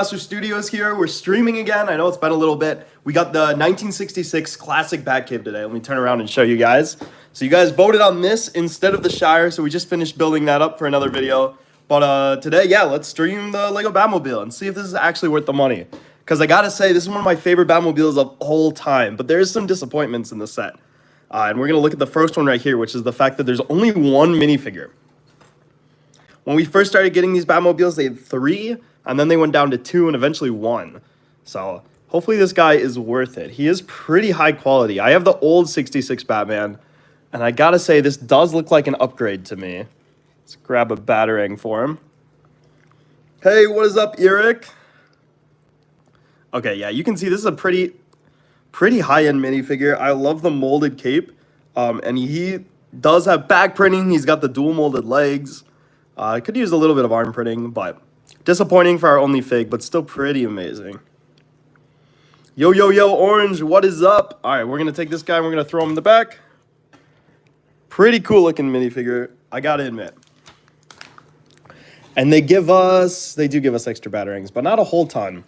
Master Studios here. We're streaming again. I know it's been a little bit. We got the 1966 classic Batcave today. Let me turn around and show you guys. So you guys voted on this instead of the Shire, so we just finished building that up for another video. But today, yeah, let's stream the Lego Batmobile and see if this is actually worth the money. Because I gotta say, this is one of my favorite Batmobiles of all time, but there's some disappointments in the set. And we're gonna look at the first one right here, which is the fact that there's only one minifigure. When we first started getting these Batmobiles, they had 3, and then they went down to 2 and eventually 1. So hopefully this guy is worth it. He is pretty high quality. I have the old 66 Batman, and I gotta say, this does look like an upgrade to me. Let's grab a Batarang for him. Hey, what is up, Eric? Okay, yeah, you can see this is a pretty high-end minifigure. I love the molded cape, and he does have back printing. He's got the dual molded legs. I could use a little bit of arm printing, but disappointing for our only fig, but still pretty amazing. Yo, yo, yo, Orange, what is up? All right, we're going to take this guy and we're going to throw him in the back. Pretty cool looking minifigure, I got to admit. And they do give us extra Batarangs, but not a whole ton.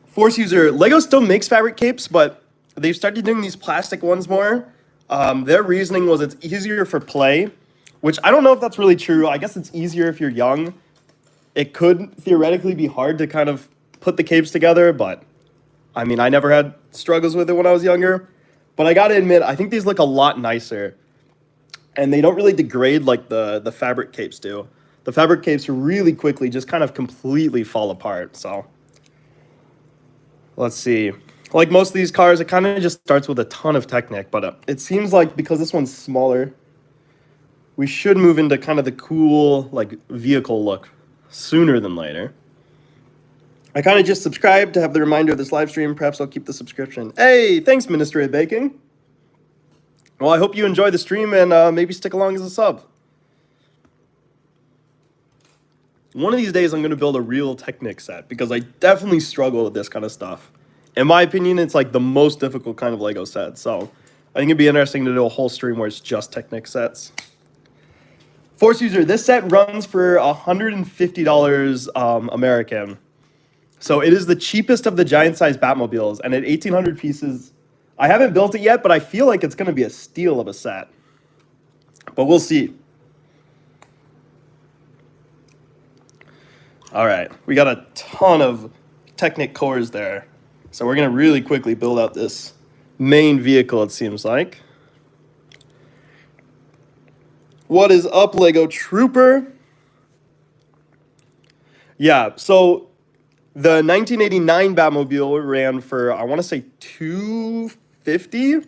Force User, Lego still makes fabric capes, but they've started doing these plastic ones more. Their reasoning was it's easier for play, which I don't know if that's really true. I guess it's easier if you're young. It could theoretically be hard to kind of put the capes together, but I mean, I never had struggles with it when I was younger. But I gotta admit, I think these look a lot nicer. And they don't really degrade like the fabric capes do. The fabric capes really quickly just kind of completely fall apart, so. Let's see. Like most of these cars, it kind of just starts with a ton of Technic, but it seems like because this one's smaller, we should move into kind of the cool like vehicle look sooner than later. I kind of just subscribed to have the reminder of this live stream. Perhaps I'll keep the subscription. Hey, thanks, Minister of Baking. Well, I hope you enjoy the stream and maybe stick along as a sub. One of these days, I'm going to build a real Technic set because I definitely struggle with this kind of stuff. In my opinion, it's like the most difficult kind of Lego set. So I think it'd be interesting to do a whole stream where it's just Technic sets. Force User, this set runs for $150 American. So it is the cheapest of the giant size Batmobiles. And at 1,800 pieces, I haven't built it yet, but I feel like it's going to be a steal of a set. But we'll see. All right, we got a ton of Technic cores there. So we're going to really quickly build out this main vehicle, it seems like. What is up, Lego Trooper? Yeah, so the 1989 Batmobile ran for, I want to say, $250.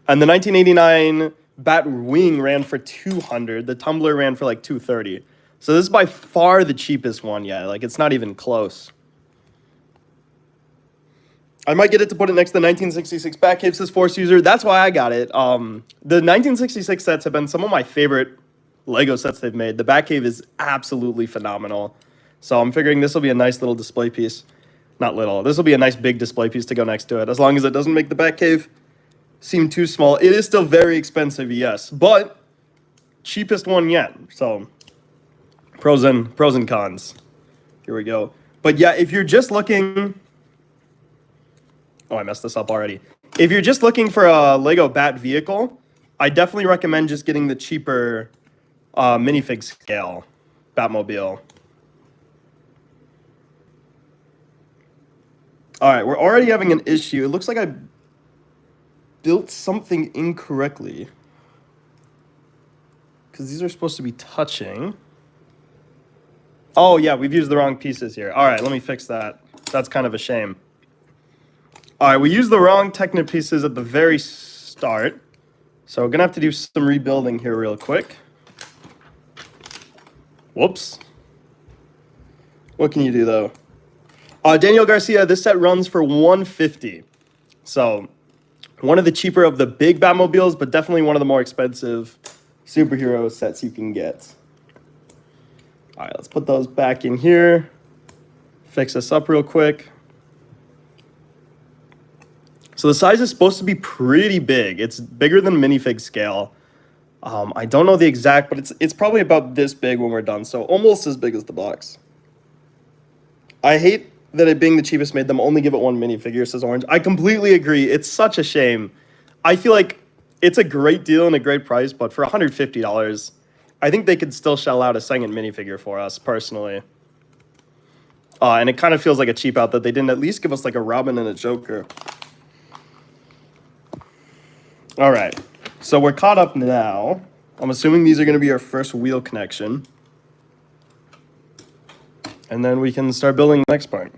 And the 1989 Batwing ran for $200. The Tumbler ran for like $230. So this is by far the cheapest one yet. Like, it's not even close. I might get it to put it next to the 1966 Batcave, says Force User. That's why I got it. The 1966 sets have been some of my favorite Lego sets they've made. The Batcave is absolutely phenomenal. So I'm figuring this will be a nice little display piece. Not little. This will be a nice big display piece to go next to it. As long as it doesn't make the Batcave seem too small. It is still very expensive, yes. But cheapest one yet. So pros and cons. Here we go. But yeah, if you're just looking... Oh, I messed this up already. If you're just looking for a Lego Bat vehicle, I definitely recommend just getting the cheaper minifig scale Batmobile. All right, we're already having an issue. It looks like I built something incorrectly. Because these are supposed to be touching. Oh, yeah, we've used the wrong pieces here. All right, let me fix that. That's kind of a shame. All right, we used the wrong Technic pieces at the very start. So we're going to have to do some rebuilding here real quick. Whoops. What can you do, though? Daniel Garcia, this set runs for $150. So one of the cheaper of the big Batmobiles, but definitely one of the more expensive superhero sets you can get. All right, let's put those back in here. Fix this up real quick. So the size is supposed to be pretty big. It's bigger than minifig scale. I don't know the exact, but it's probably about this big when we're done, so almost as big as the box. I hate that it being the cheapest made them only give it one minifigure, says Orange. I completely agree. It's such a shame. I feel like it's a great deal and a great price, but for $150, I think they could still shell out a second minifigure for us, personally. And it kind of feels like a cheap out that they didn't at least give us like a Robin and a Joker. All right, so we're caught up now. I'm assuming these are going to be our first wheel connection. And then we can start building the next part.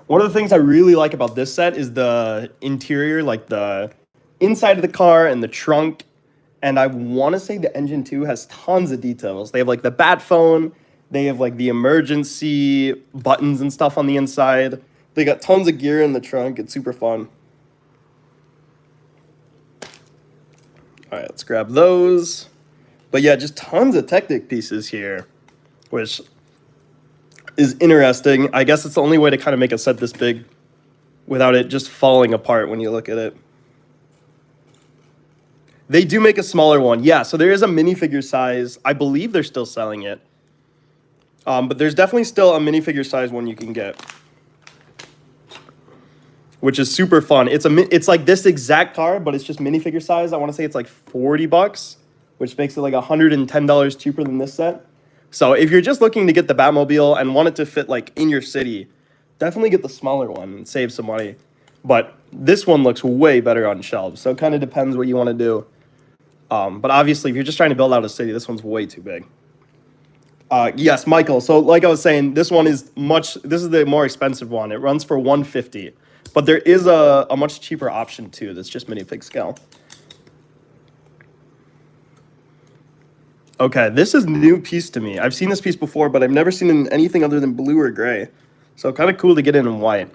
One of the things I really like about this set is the interior, like the inside of the car and the trunk. And I want to say the engine too has tons of details. They have like the bat phone. They have like the emergency buttons and stuff on the inside. They got tons of gear in the trunk. It's super fun. All right, let's grab those. But yeah, just tons of Technic pieces here, which is interesting. I guess it's the only way to kind of make a set this big without it just falling apart when you look at it. They do make a smaller one. Yeah, so there is a minifigure size. I believe they're still selling it. But there's definitely still a minifigure size one you can get, which is super fun. It's like this exact car, but it's just minifigure size. I want to say it's like $40, which makes it like $110 cheaper than this set. So if you're just looking to get the Batmobile and want it to fit like in your city, definitely get the smaller one and save some money. But this one looks way better on shelves, so it kind of depends what you want to do. But obviously, if you're just trying to build out a city, this one's way too big. Yes, Michael. So like I was saying, this is the more expensive one. It runs for $150, but there is a much cheaper option too. That's just minifig scale. Okay, this is a new piece to me. I've seen this piece before, but I've never seen it in anything other than blue or gray. So kind of cool to get it in white.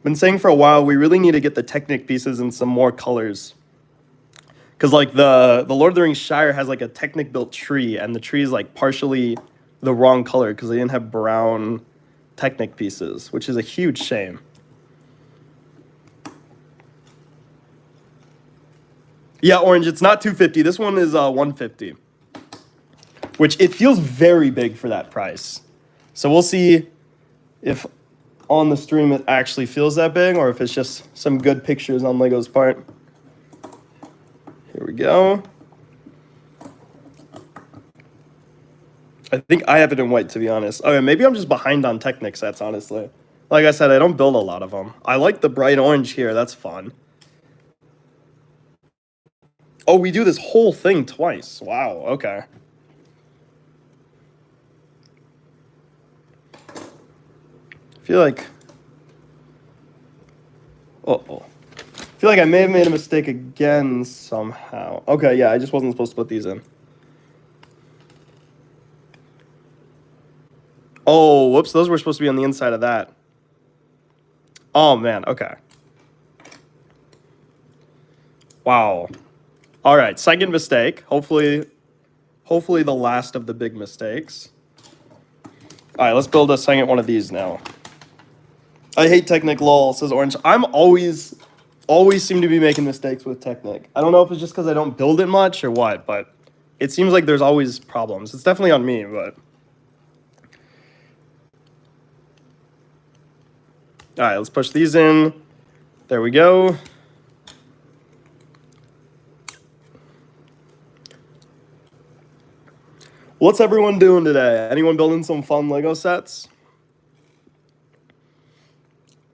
Been saying for a while, we really need to get the Technic pieces in some more colors. Because like the Lord of the Rings Shire has like a Technic built tree, and the tree is like partially the wrong color because they didn't have brown Technic pieces, which is a huge shame. Yeah, Orange, it's not $250. This one is $150. Which it feels very big for that price. So we'll see if on the stream it actually feels that big or if it's just some good pictures on Lego's part. Here we go. I think I have it in white, to be honest. Okay, maybe I'm just behind on Technic sets, honestly. Like I said, I don't build a lot of them. I like the bright orange here. That's fun. Oh, we do this whole thing twice. Wow, okay. I feel like... Uh-oh. I feel like I may have made a mistake again somehow. Okay, yeah, I just wasn't supposed to put these in. Oh, whoops, those were supposed to be on the inside of that. Oh, man, okay. Wow. All right, second mistake. Hopefully the last of the big mistakes. All right, let's build a second one of these now. I hate Technic, lol, says Orange. I'm always seem to be making mistakes with Technic. I don't know if it's just because I don't build it much or what, but it seems like there's always problems. It's definitely on me, but... All right, let's push these in. There we go. What's everyone doing today? Anyone building some fun Lego sets?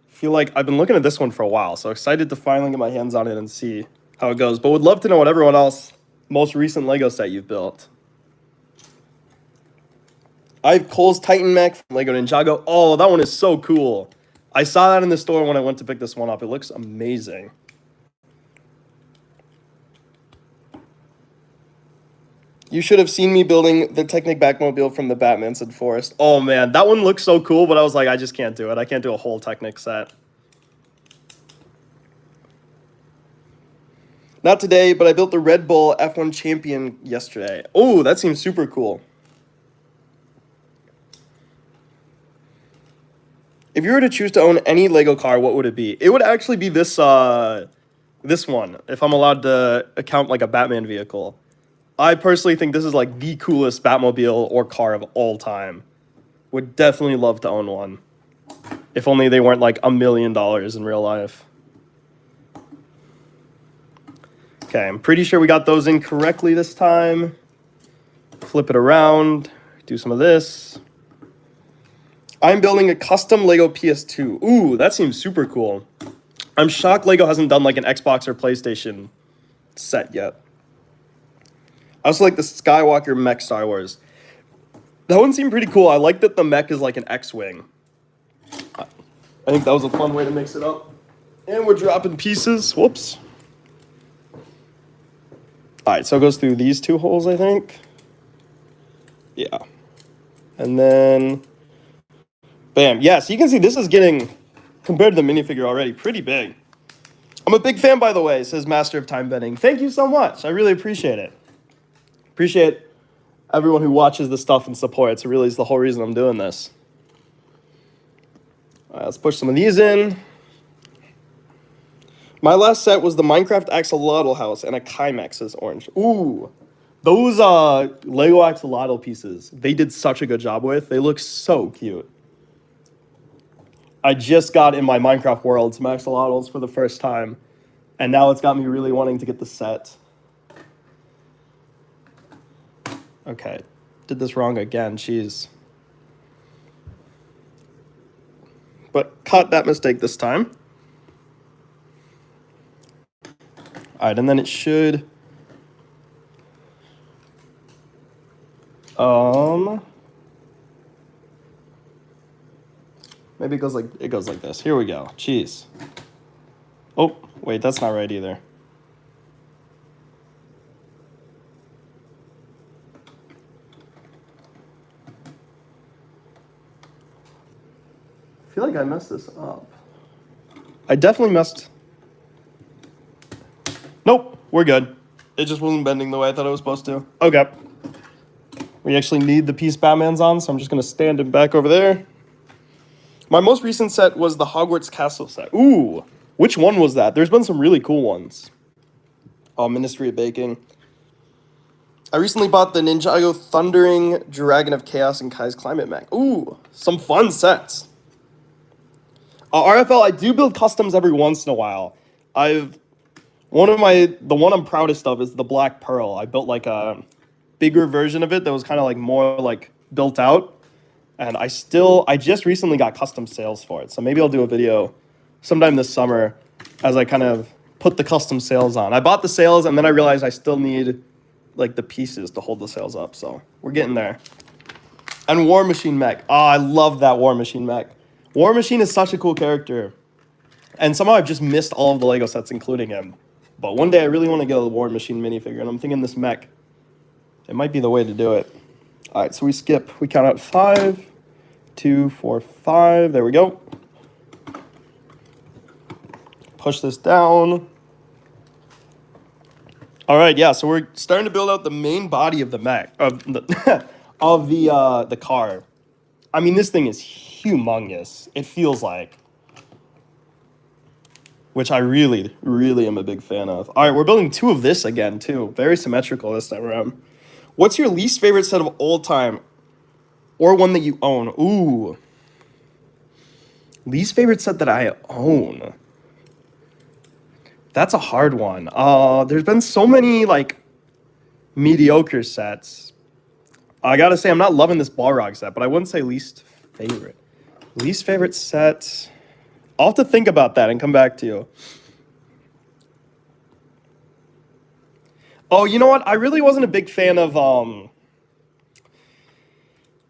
Feel like I've been looking at this one for a while, so excited to finally get my hands on it and see how it goes. But would love to know what everyone else, most recent Lego set you've built. I have Cole's Titan Mech from Lego Ninjago. Oh, that one is so cool. I saw that in the store when I went to pick this one up. It looks amazing. You should have seen me building the Technic Batmobile from the Batman, said Forrest. Oh, man, that one looks so cool, but I was like, I just can't do it. I can't do a whole Technic set. Not today, but I built the Red Bull F1 Champion yesterday. Oh, that seems super cool. If you were to choose to own any Lego car, what would it be? It would actually be this, I This one, if I'm allowed to account like a Batman vehicle. I personally think this is like the coolest Batmobile or car of all time. Would definitely love to own one. If only they weren't like $1 million in real life. Okay, I'm pretty sure we got those in correctly this time. Flip it around, do some of this. I'm building a custom Lego PS2. Ooh, that seems super cool. I'm shocked Lego hasn't done like an Xbox or PlayStation set yet. I also like the Skywalker mech Star Wars. That one seemed pretty cool. I like that the mech is like an X-Wing. I think that was a fun way to mix it up. And we're dropping pieces. Whoops. All right, so it goes through these two holes, I think. Yeah. And then, bam. Yeah, so you can see this is getting, compared to the minifigure already, pretty big. I'm a big fan, by the way, says Master of Time Bending. Thank you so much. I really appreciate it. Appreciate everyone who watches the stuff and supports. It really is the whole reason I'm doing this. All right, let's push some of these in. My last set was the Minecraft Axolotl house and a Chimex is orange. Ooh, those Lego Axolotl pieces, they did such a good job with. They look so cute. I just got in my Minecraft world some Axolotls for the first time, and now it's got me really wanting to get the set. Okay, did this wrong again, jeez. But caught that mistake this time. All right, and then it should, maybe it goes like this. Here we go. Jeez. Oh, wait, that's not right either. I feel like I messed this up. I definitely messed. Nope, we're good. It just wasn't bending the way I thought it was supposed to. Okay. We actually need the piece Batman's on, so I'm just going to stand him back over there. My most recent set was the Hogwarts Castle set. Ooh, which one was that? There's been some really cool ones. Oh, Ministry of Baking. I recently bought the Ninjago Thundering Dragon of Chaos and Kai's Climate Mech. Ooh, some fun sets. RFL, I do build customs every once in a while. The one I'm proudest of is the Black Pearl. I built like a bigger version of it that was kind of like more like built out. And I just recently got custom sails for it. So maybe I'll do a video sometime this summer as I kind of put the custom sails on. I bought the sails and then I realized I still need like the pieces to hold the sails up. So we're getting there. And War Machine mech. Oh, I love that War Machine mech. War Machine is such a cool character. And somehow I've just missed all of the Lego sets, including him. But one day I really want to get a War Machine minifigure, and I'm thinking this mech, it might be the way to do it. All right, so we skip. We count out 5, 2, 4, 5. There we go. Push this down. All right, yeah, so we're starting to build out the main body of the mech, of the, of the car. I mean, this thing is humongous. It feels like. Which I really, really am a big fan of. All right, we're building 2 of this again, too. Very symmetrical this time around. What's your least favorite set of all time? Or one that you own? Ooh. Least favorite set that I own? That's a hard one. There's been so many, like, mediocre sets. I gotta say, I'm not loving this Balrog set, but I wouldn't say least favorite. Least favorite set... I'll have to think about that and come back to you. Oh, you know what? I really wasn't a big fan of,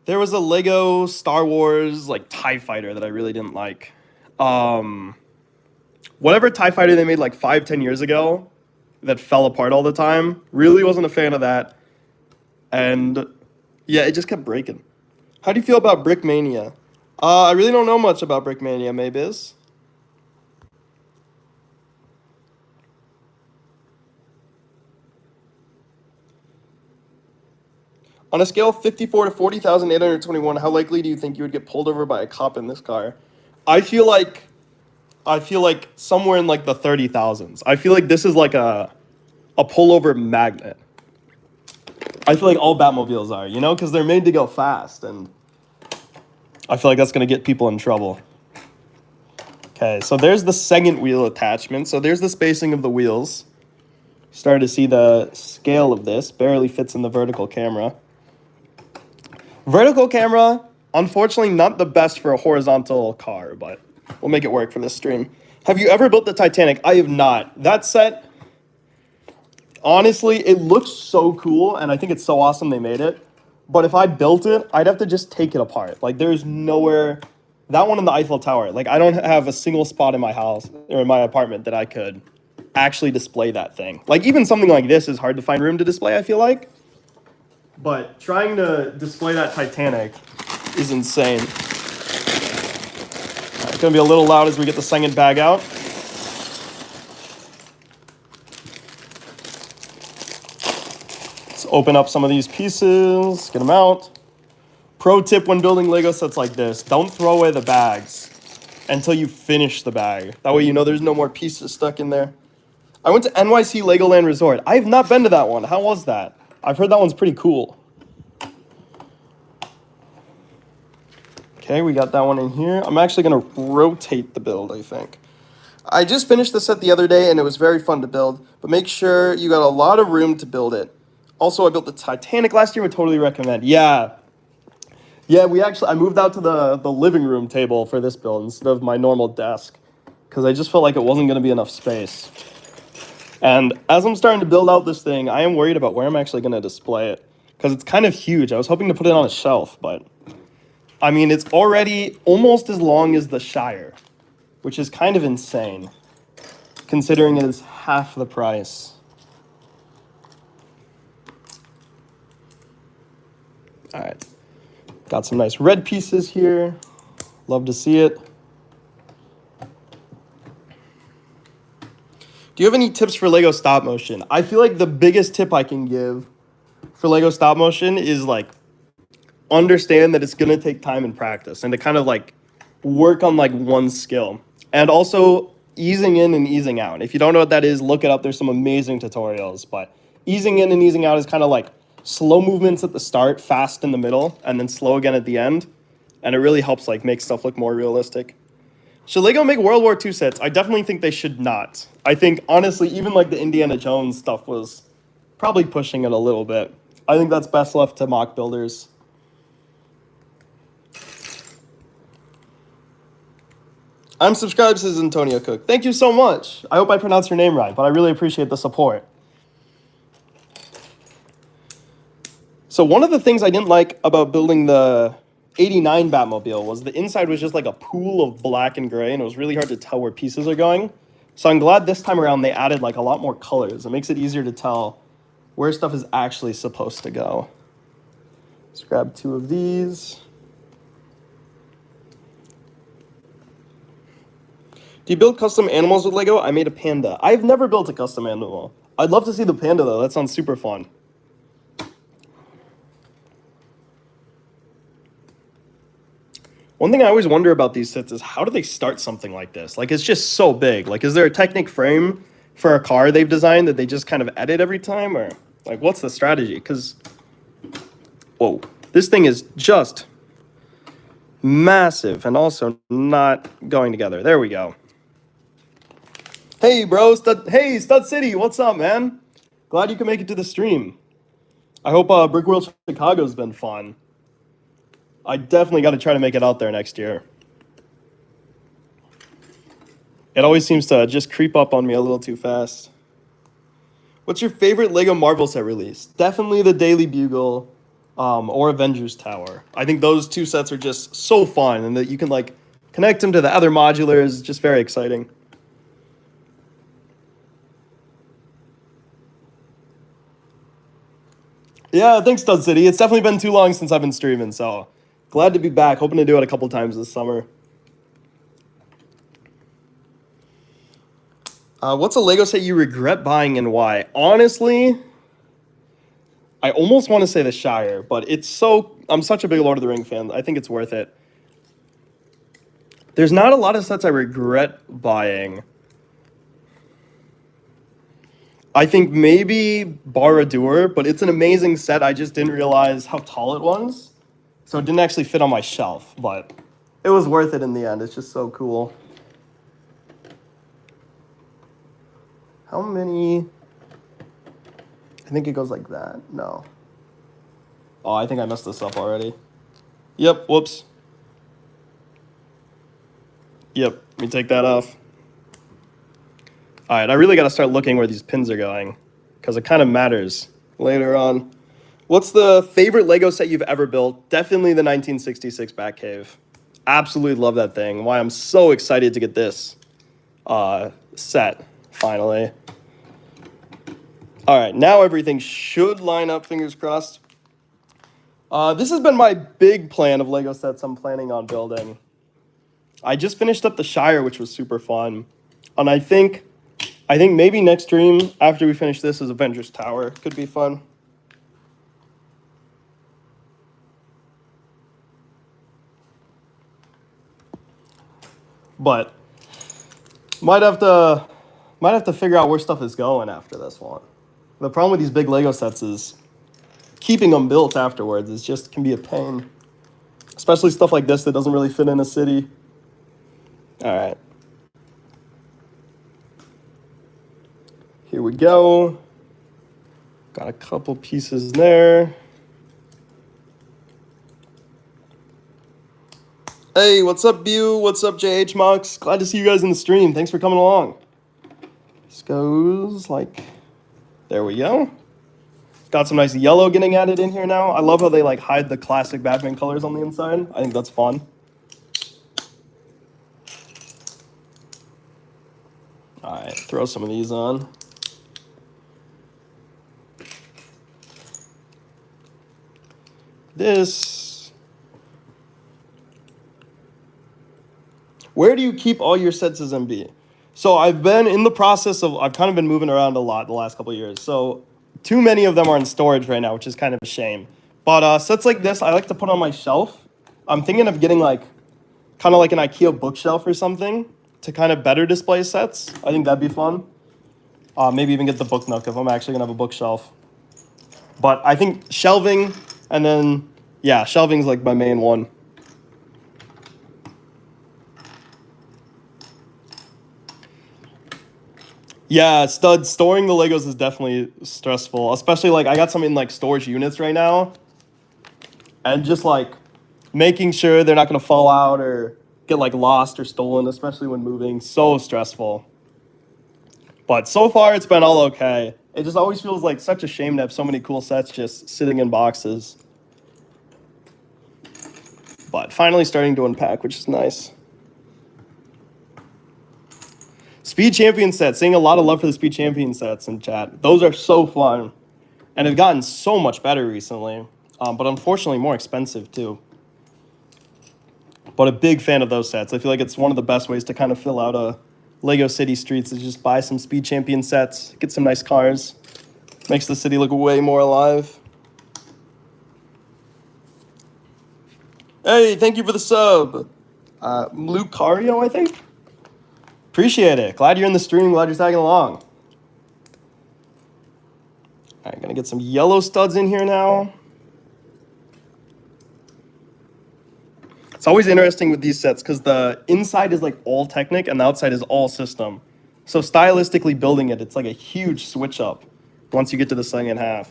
there was a Lego Star Wars, like, TIE Fighter that I really didn't like. Whatever TIE Fighter they made, like, 5-10 years ago that fell apart all the time, really wasn't a fan of that. And, yeah, it just kept breaking. How do you feel about Brickmania? I really don't know much about Brickmania, Maybiz. On a scale of 54 to 40,821, how likely do you think you would get pulled over by a cop in this car? I feel like I feel like somewhere in like the 30,000s. I feel like this is like a pullover magnet. I feel like all Batmobiles are, you know, because they're made to go fast, and I feel like that's going to get people in trouble. Okay, so there's the second wheel attachment. So there's the spacing of the wheels. Starting to see the scale of this. Barely fits in the vertical camera. Vertical camera, unfortunately, not the best for a horizontal car, but we'll make it work for this stream. Have you ever built the Titanic? I have not. That set, honestly, it looks so cool, and I think it's so awesome they made it. But if I built it, I'd have to just take it apart. Like, there's nowhere... That one in the Eiffel Tower, like, I don't have a single spot in my house or in my apartment that I could actually display that thing. Like, even something like this is hard to find room to display, I feel like. But trying to display that Titanic is insane. It's going to be a little loud as we get the second bag out. Let's open up some of these pieces, get them out. Pro tip when building Lego sets like this, don't throw away the bags until you finish the bag. That way you know there's no more pieces stuck in there. I went to NYC Legoland Resort. I have not been to that one. How was that? I've heard that one's pretty cool. Okay, we got that one in here. I'm actually going to rotate the build, I think. I just finished the set the other day, and it was very fun to build. But make sure you got a lot of room to build it. Also, I built the Titanic last year. Would totally recommend. Yeah, I moved out to the living room table for this build instead of my normal desk because I just felt like it wasn't going to be enough space. And as I'm starting to build out this thing, I am worried about where I'm actually going to display it because it's kind of huge. I was hoping to put it on a shelf, but I mean, it's already almost as long as the Shire, which is kind of insane considering it is half the price. All right. Got some nice red pieces here. Love to see it. Do you have any tips for Lego stop motion? I feel like the biggest tip I can give for Lego stop motion is like understand that it's going to take time and practice and to kind of like work on like one skill. And also easing in and easing out. If you don't know what that is, look it up. There's some amazing tutorials, but easing in and easing out is kind of like slow movements at the start, fast in the middle, and then slow again at the end. And it really helps like make stuff look more realistic. Should Lego make World War II sets? I definitely think they should not. I think, honestly, even like the Indiana Jones stuff was probably pushing it a little bit. I think that's best left to mock builders. I'm subscribed, says Antonio Cook. Thank you so much. I hope I pronounced your name right, but I really appreciate the support. So one of the things I didn't like about building the 89 Batmobile was the inside was just like a pool of black and gray, and it was really hard to tell where pieces are going. So I'm glad this time around they added like a lot more colors. It makes it easier to tell where stuff is actually supposed to go. Let's grab two of these. Do you build custom animals with Lego? I made a panda. I've never built a custom animal. I'd love to see the panda though. That sounds super fun. One thing I always wonder about these sets is how do they start something like this? Like, it's just so big. Like, is there a Technic frame for a car they've designed that they just kind of edit every time? Or, like, what's the strategy? Because, whoa, this thing is just massive and also not going together. There we go. Hey, bro. Hey, Stud City. What's up, man? Glad you can make it to the stream. I hope Brick World Chicago's been fun. I definitely got to try to make it out there next year. It always seems to just creep up on me a little too fast. What's your favorite Lego Marvel set release? Definitely the Daily Bugle or Avengers Tower. I think those two sets are just so fun, and that you can like connect them to the other modulars. Just very exciting. Yeah, thanks, Stud City. It's definitely been too long since I've been streaming, so glad to be back. Hoping to do it a couple times this summer. What's a Lego set you regret buying and why? Honestly, I almost want to say the Shire, but I'm such a big Lord of the Ring fan. I think it's worth it. There's not a lot of sets I regret buying. I think maybe Barad-dûr, but it's an amazing set. I just didn't realize how tall it was. So it didn't actually fit on my shelf, but it was worth it in the end. It's just so cool. How many? I think it goes like that. No. Oh, I think I messed this up already. Yep, whoops. Yep, let me take that off. All right, I really got to start looking where these pins are going because it kind of matters later on. What's the favorite Lego set you've ever built? Definitely the 1966 Batcave. Absolutely love that thing. Why I'm so excited to get this set finally. All right, now everything should line up, fingers crossed. This has been my big plan of Lego sets I'm planning on building. I just finished up the Shire, which was super fun. And I think maybe next stream, after we finish this, is Avengers Tower. Could be fun. But might have to figure out where stuff is going after this one. The problem with these big Lego sets is keeping them built afterwards. It just can be a pain. Especially stuff like this that doesn't really fit in a city. All right. Here we go. Got a couple pieces there. Hey, what's up, Bu? What's up, JH Mox? Glad to see you guys in the stream. Thanks for coming along. This goes like, there we go. Got some nice yellow getting added in here now. I love how they like hide the classic Batman colors on the inside. I think that's fun. All right, throw some of these on. This. Where do you keep all your sets as MB? So I've been in the process of, I've kind of been moving around a lot the last couple of years. So too many of them are in storage right now, which is kind of a shame. But sets like this, I like to put on my shelf. I'm thinking of getting like, kind of like an IKEA bookshelf or something to kind of better display sets. I think that'd be fun. Maybe even get the book nook if I'm actually gonna have a bookshelf. But I think shelving and then, yeah, shelving's like my main one. Yeah, stud storing the Legos is definitely stressful, especially like I got some in like storage units right now. And just like making sure they're not gonna fall out or get like lost or stolen, especially when moving, so stressful. But so far it's been all okay. It just always feels like such a shame to have so many cool sets just sitting in boxes. But finally starting to unpack, which is nice. Speed Champion sets, seeing a lot of love for the Speed Champion sets in chat. Those are so fun and have gotten so much better recently, but unfortunately more expensive too. But a big fan of those sets. I feel like it's one of the best ways to kind of fill out a Lego City streets is just buy some Speed Champion sets, get some nice cars. Makes the city look way more alive. Hey, thank you for the sub. Lucario, I think? Appreciate it. Glad you're in the stream. Glad you're tagging along. All right, gonna get some yellow studs in here now. It's always interesting with these sets because the inside is like all Technic and the outside is all system. So stylistically building it, it's like a huge switch up once you get to the second half.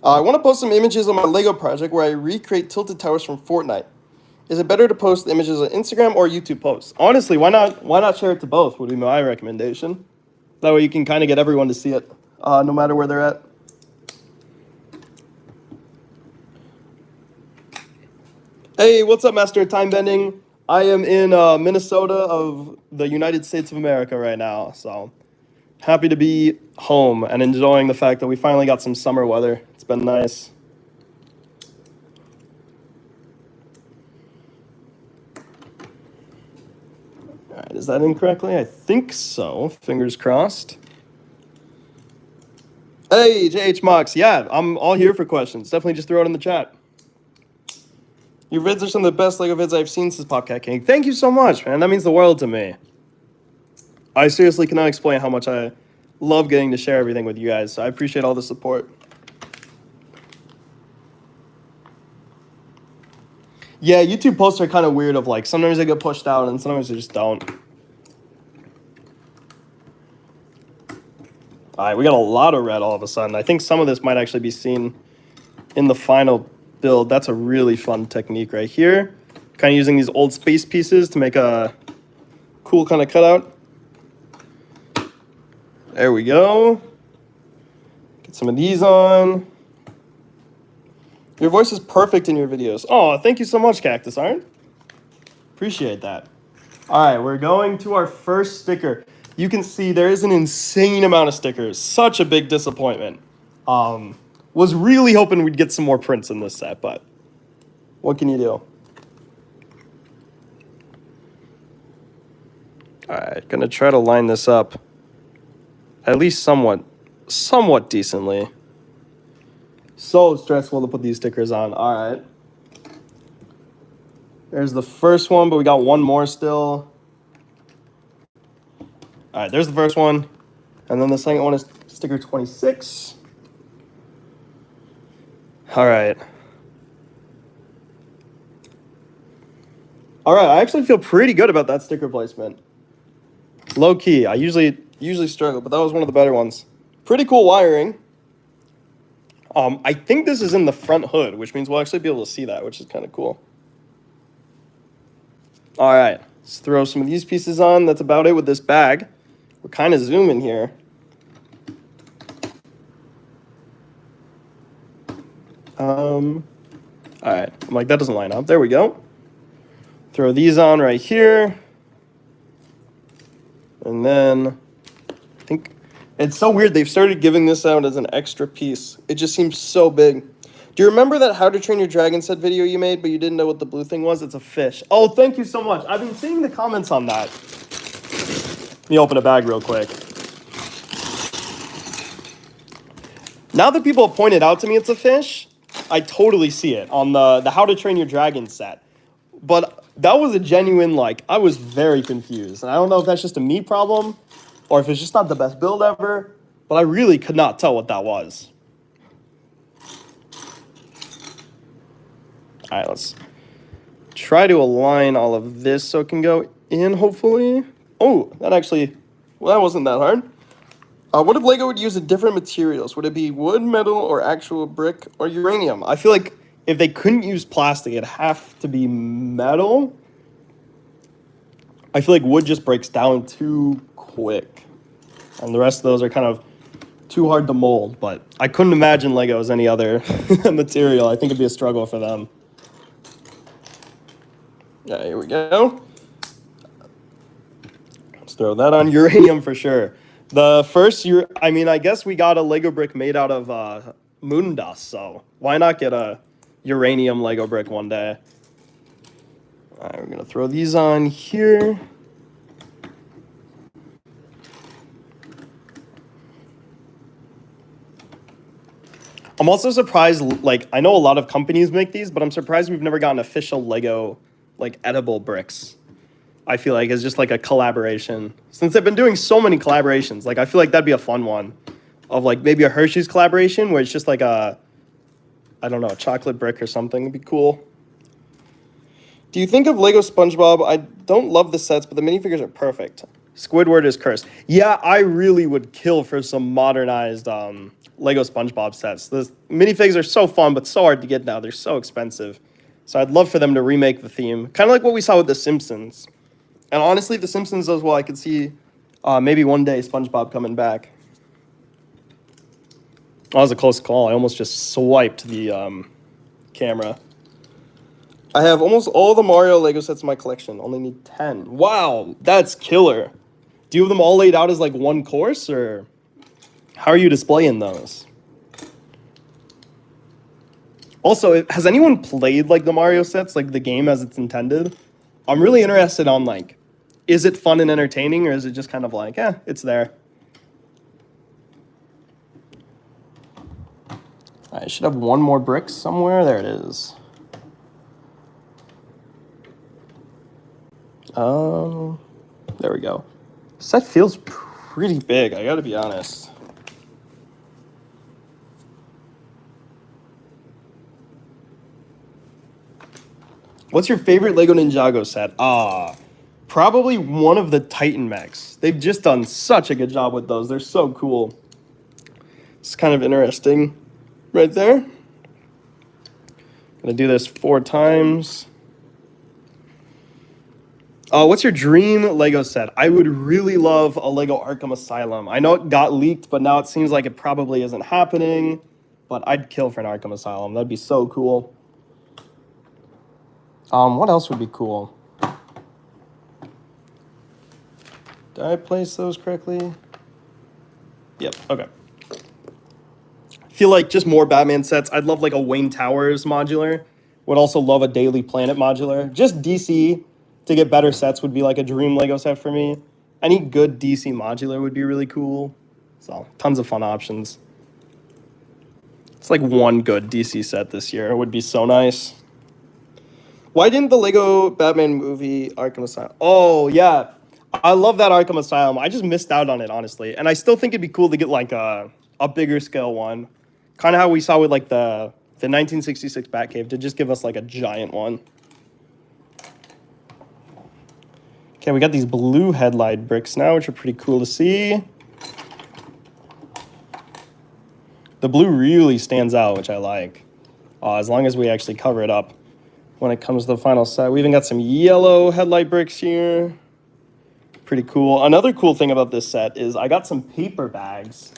I want to post some images on my Lego project where I recreate tilted towers from Fortnite. Is it better to post the images on Instagram or YouTube posts? Honestly, why not share it to both would be my recommendation. That way you can kind of get everyone to see it, no matter where they're at. Hey, what's up, Master of Time Bending? I am in Minnesota of the United States of America right now, so happy to be home and enjoying the fact that we finally got some summer weather. It's been nice. All right, is that incorrectly? I think so. Fingers crossed. Hey, JH Mox. Yeah, I'm all here for questions. Definitely just throw it in the chat. Your vids are some of the best LEGO vids I've seen since Popcat King. Thank you so much, man. That means the world to me. I seriously cannot explain how much I love getting to share everything with you guys. So I appreciate all the support. Yeah, YouTube posts are kind of weird of like, sometimes they get pushed out and sometimes they just don't. All right, we got a lot of red all of a sudden. I think some of this might actually be seen in the final build. That's a really fun technique right here. Kind of using these old space pieces to make a cool kind of cutout. There we go. Get some of these on. Your voice is perfect in your videos. Oh, thank you so much, Cactus Iron. Appreciate that. All right, we're going to our first sticker. You can see there is an insane amount of stickers. Such a big disappointment. Was really hoping we'd get some more prints in this set, but what can you do? All right, gonna try to line this up at least somewhat decently. So stressful to put these stickers on. All right. There's the first one, but we got one more still. All right, there's the first one. And then the second one is sticker 26. All right. All right, I actually feel pretty good about that sticker placement. Low key, I usually struggle, but that was one of the better ones. Pretty cool wiring. I think this is in the front hood, which means we'll actually be able to see that, which is kind of cool. All right, let's throw some of these pieces on. That's about it with this bag. We're kind of zooming here. All right, I'm like, that doesn't line up. There we go. Throw these on right here. And then I think it's so weird. They've started giving this out as an extra piece. It just seems so big. Do you remember that How to Train Your Dragon set video you made, but you didn't know what the blue thing was? It's a fish. Oh, thank you so much. I've been seeing the comments on that. Let me open a bag real quick. Now that people have pointed out to me it's a fish, I totally see it on the How to Train Your Dragon set. But that was a genuine, like, I was very confused. And I don't know if that's just a me problem or if it's just not the best build ever, but I really could not tell what that was. All right, let's try to align all of this so it can go in, hopefully. Oh, that wasn't that hard. What if LEGO would use different materials? Would it be wood, metal, or actual brick, or uranium? I feel like if they couldn't use plastic, it'd have to be metal. I feel like wood just breaks down too quick. And the rest of those are kind of too hard to mold, but I couldn't imagine LEGO as any other material. I think it'd be a struggle for them. Yeah, here we go. Let's throw that on. Uranium for sure. The first year, I mean, I guess we got a LEGO brick made out of moon dust, so why not get a uranium LEGO brick one day? All right, we're gonna throw these on here. I'm also surprised, like, I know a lot of companies make these, but I'm surprised we've never gotten official LEGO, like, edible bricks. I feel like it's just like a collaboration. Since they've been doing so many collaborations, like, I feel like that'd be a fun one. Of, like, maybe a Hershey's collaboration where it's just like a, I don't know, a chocolate brick or something. It'd be cool. Do you think of Lego SpongeBob? I don't love the sets, but the minifigures are perfect. Squidward is cursed. Yeah, I really would kill for some modernized Lego SpongeBob sets. The minifigs are so fun, but so hard to get now. They're so expensive. So I'd love for them to remake the theme. Kind of like what we saw with The Simpsons. And honestly, The Simpsons as well, I could see maybe one day SpongeBob coming back. That was a close call. I almost just swiped the camera. I have almost all the Mario Lego sets in my collection. Only need 10. Wow, that's killer. Do you have them all laid out as like one course, or how are you displaying those? Also, has anyone played like the Mario sets, like the game as it's intended? I'm really interested on like, is it fun and entertaining, or is it just kind of like, it's there? I should have one more brick somewhere. There it is. There we go. Set feels pretty big, I gotta be honest. What's your favorite Lego Ninjago set? Probably one of the Titan mechs. They've just done such a good job with those. They're so cool. It's kind of interesting right there. Gonna do this 4 times. What's your dream Lego set? I would really love a Lego Arkham Asylum. I know it got leaked, but now it seems like it probably isn't happening. But I'd kill for an Arkham Asylum. That'd be so cool. What else would be cool? Did I place those correctly? Yep, okay. I feel like just more Batman sets. I'd love like a Wayne Towers modular. Would also love a Daily Planet modular. Just DC to get better sets would be like a dream Lego set for me. Any good DC modular would be really cool. So, tons of fun options. It's like one good DC set this year. It would be so nice. Why didn't the Lego Batman movie Arkham Asylum? Oh, yeah. I love that Arkham Asylum. I just missed out on it, honestly. And I still think it'd be cool to get like a bigger scale one. Kind of how we saw with like the 1966 Batcave to just give us like a giant one. Okay, we got these blue headlight bricks now, which are pretty cool to see. The blue really stands out, which I like. As long as we actually cover it up when it comes to the final set. We even got some yellow headlight bricks here. Pretty cool. Another cool thing about this set is I got some paper bags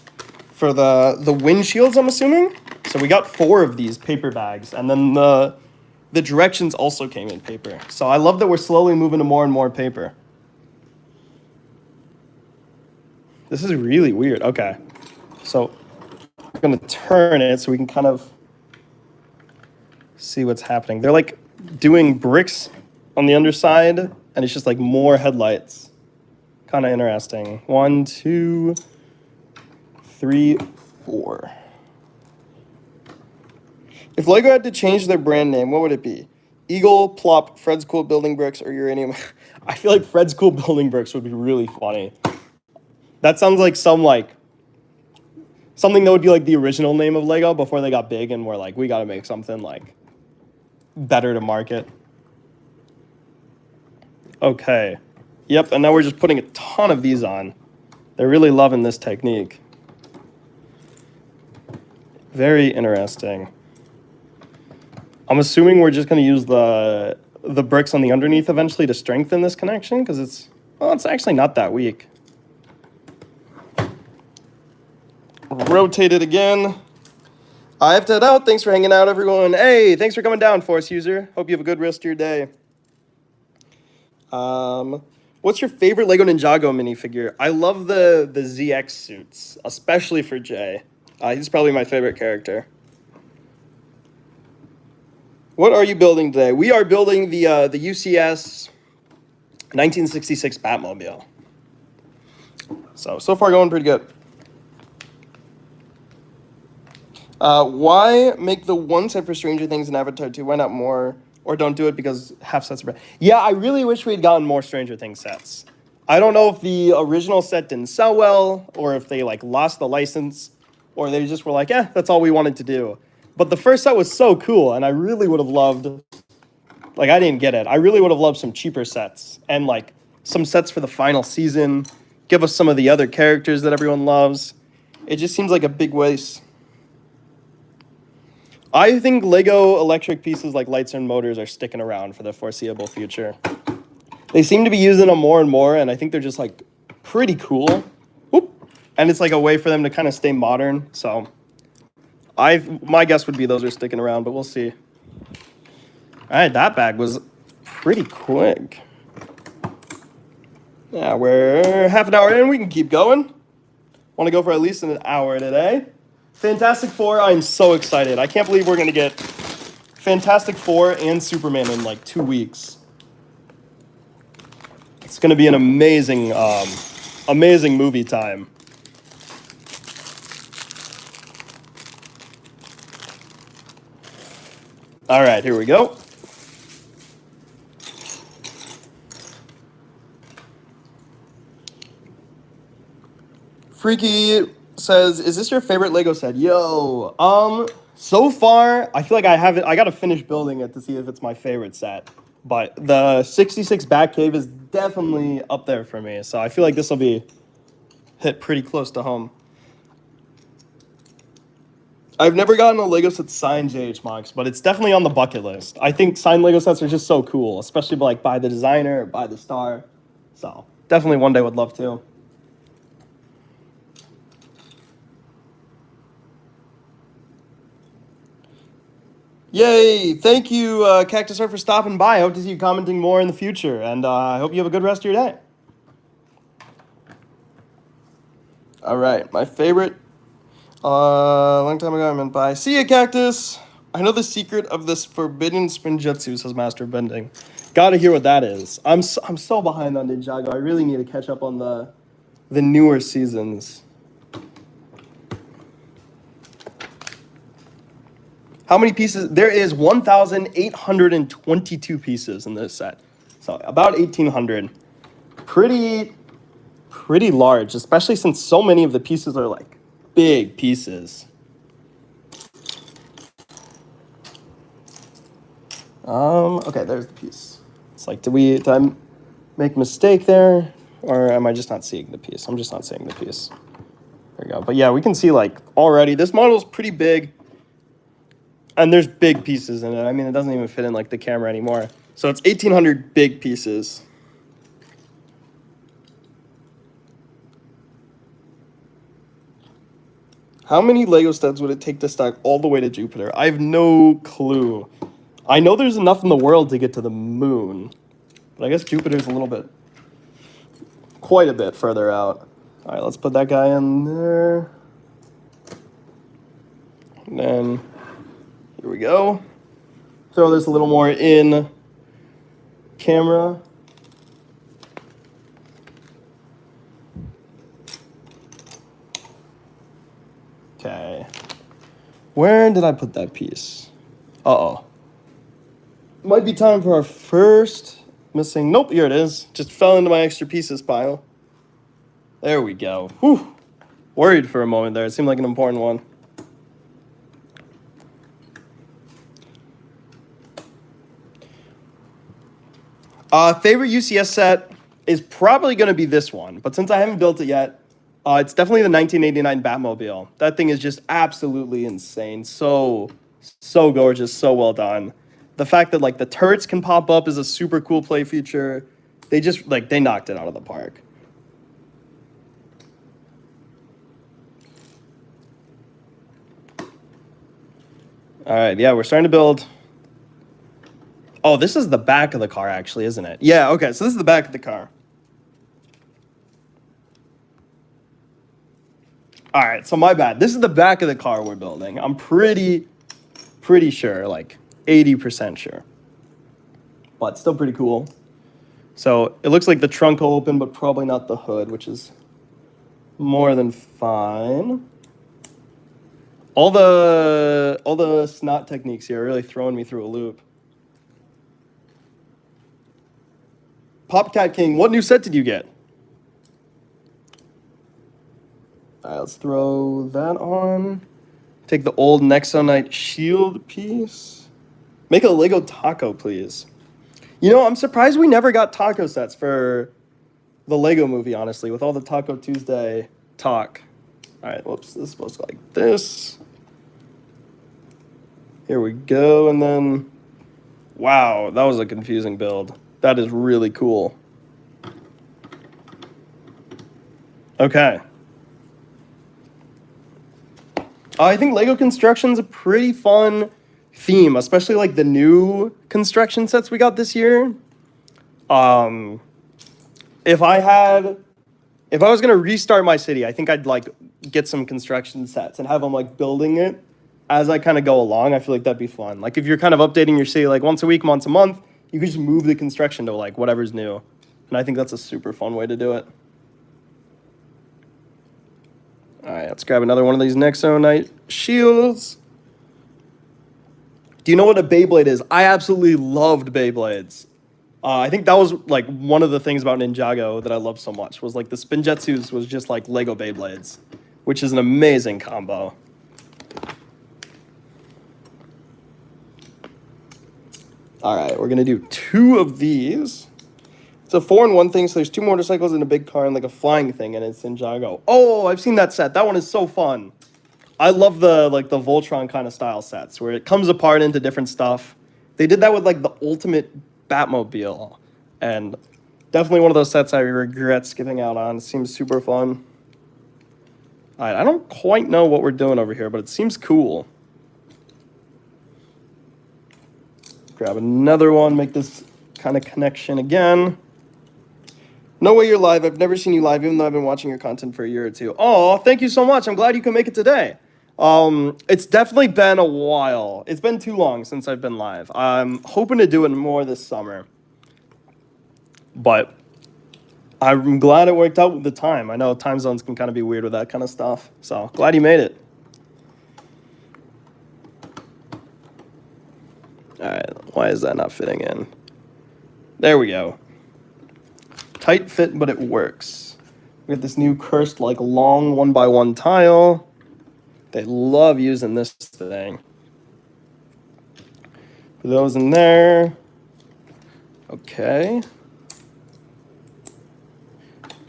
for the windshields, I'm assuming. So we got 4 of these paper bags, and then the directions also came in paper. So I love that we're slowly moving to more and more paper. This is really weird. Okay. So I'm going to turn it so we can kind of see what's happening. They're like doing bricks on the underside, and it's just like more headlights. Kind of interesting. 1, 2, 3, 4. If Lego had to change their brand name, what would it be? Eagle, Plop, Fred's Cool Building Bricks, or Uranium? I feel like Fred's Cool Building Bricks would be really funny. That sounds like something that would be like the original name of Lego before they got big and were like, we got to make something like better to market. Okay. Yep, and now we're just putting a ton of these on. They're really loving this technique. Very interesting. I'm assuming we're just going to use the bricks on the underneath eventually to strengthen this connection, because it's actually not that weak. Rotate it again. I have to head out. Thanks for hanging out, everyone. Hey, thanks for coming down, Force User. Hope you have a good rest of your day. What's your favorite Lego Ninjago minifigure? I love the ZX suits, especially for Jay. He's probably my favorite character. What are you building today? We are building the UCS 1966 Batmobile. So far going pretty good. Why make the one set for Stranger Things and Avatar 2? Why not more? Or don't do it because half sets are bad? Yeah, I really wish we had gotten more Stranger Things sets. I don't know if the original set didn't sell well, or if they like lost the license, or they just were like, that's all we wanted to do. But the first set was so cool, and I really would have loved, like, I didn't get it. I really would have loved some cheaper sets, and like some sets for the final season. Give us some of the other characters that everyone loves. It just seems like a big waste. I think Lego electric pieces like lights and motors are sticking around for the foreseeable future. They seem to be using them more and more, and I think they're just like pretty cool. Whoop. And it's like a way for them to kind of stay modern. So my guess would be those are sticking around, but we'll see. All right, that bag was pretty quick. Yeah, we're half an hour in. We can keep going. Want to go for at least an hour today. Fantastic Four, I'm so excited. I can't believe we're going to get Fantastic Four and Superman in like 2 weeks. It's going to be an amazing, amazing movie time. All right, here we go. Freaky says, "Is this your favorite Lego set?" Yo, so far I feel like I haven't. I gotta finish building it to see if it's my favorite set. But the 66 Batcave is definitely up there for me. So I feel like this will be hit pretty close to home. I've never gotten a Lego set signed JH Monks, but it's definitely on the bucket list. I think signed Lego sets are just so cool, especially like by the designer or by the star. So definitely one day would love to. Yay! Thank you, Cactus Art, for stopping by. I hope to see you commenting more in the future, and I hope you have a good rest of your day. All right, my favorite. Long time ago I meant by. See ya, Cactus! I know the secret of this forbidden spinjutsu, says Master Bending. Gotta hear what that is. I'm so behind on Ninjago. I really need to catch up on the newer seasons. How many pieces? There is 1,822 pieces in this set. So about 1,800. Pretty large, especially since so many of the pieces are like big pieces. Okay, there's the piece. It's like, did I make a mistake there? Or am I just not seeing the piece? I'm just not seeing the piece. There we go. But yeah, we can see like already, this model is pretty big. And there's big pieces in it. I mean, it doesn't even fit in like the camera anymore. So it's 1,800 big pieces. How many Lego sets would it take to stack all the way to Jupiter? I have no clue. I know there's enough in the world to get to the moon. But I guess Jupiter's a little bit, quite a bit further out. All right, let's put that guy in there. And then, here we go. Throw this a little more in camera. Okay. Where did I put that piece? Uh-oh. Might be time for our first missing. Nope, here it is. Just fell into my extra pieces pile. There we go. Whew. Worried for a moment there. It seemed like an important one. Favorite UCS set is probably going to be this one. But since I haven't built it yet, it's definitely the 1989 Batmobile. That thing is just absolutely insane. So gorgeous, so well done. The fact that like the turrets can pop up is a super cool play feature. They just like they knocked it out of the park. All right, yeah, we're starting to build. Oh, this is the back of the car actually, isn't it? Yeah, okay, so this is the back of the car. All right, so my bad. This is the back of the car we're building. I'm pretty sure, like 80% sure. But still pretty cool. So it looks like the trunk will open, but probably not the hood, which is more than fine. All the snot techniques here are really throwing me through a loop. Popcat King, what new set did you get? All right, let's throw that on. Take the old Nexonite shield piece. Make a Lego taco, please. You know, I'm surprised we never got taco sets for the Lego movie, honestly, with all the Taco Tuesday talk. All right, whoops, this is supposed to go like this. Here we go, and then, wow, that was a confusing build. That is really cool. Okay. I think Lego construction's a pretty fun theme, especially like the new construction sets we got this year. If I was gonna restart my city, I think I'd like get some construction sets and have them like building it as I kind of go along. I feel like that'd be fun. Like if you're kind of updating your city like once a week, once a month, you could just move the construction to like whatever's new. And I think that's a super fun way to do it. All right, let's grab another one of these Nexonite shields. Do you know what a Beyblade is? I absolutely loved Beyblades. I think that was like one of the things about Ninjago that I loved so much was like the Spinjetsus was just like Lego Beyblades, which is an amazing combo. All right, we're gonna do 2 of these. It's a 4-in-1 thing, so there's 2 motorcycles and a big car and like a flying thing, and it's Ninjago. Oh, I've seen that set. That one is so fun. I love the like the Voltron kind of style sets where it comes apart into different stuff. They did that with like the ultimate Batmobile, and definitely one of those sets I regret skipping out on. It seems super fun. All right, I don't quite know what we're doing over here, but it seems cool. Grab another one, make this kind of connection again. No way you're live. I've never seen you live, even though I've been watching your content for a year or 2. Oh, thank you so much. I'm glad you can make it today. It's definitely been a while. It's been too long since I've been live. I'm hoping to do it more this summer. But I'm glad it worked out with the time. I know time zones can kind of be weird with that kind of stuff. So glad you made it. All right, why is that not fitting in? There we go. Tight fit, but it works. We got this new cursed, like, long 1x1 tile. They love using this thing. Put those in there. Okay.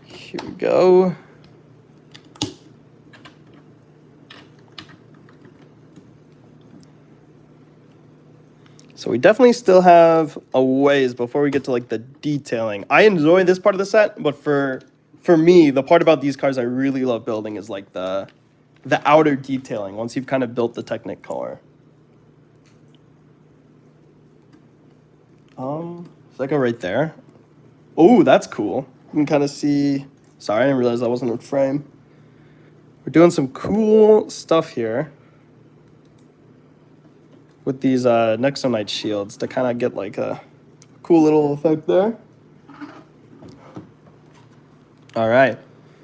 Here we go. So we definitely still have a ways before we get to like the detailing. I enjoy this part of the set, but for me, the part about these cars I really love building is like the outer detailing once you've kind of built the Technic car. Does that go right there? Oh, that's cool. You can kind of see. Sorry, I didn't realize that wasn't in frame. We're doing some cool stuff here with these Nexonite shields to kind of get like a cool little effect there. All right,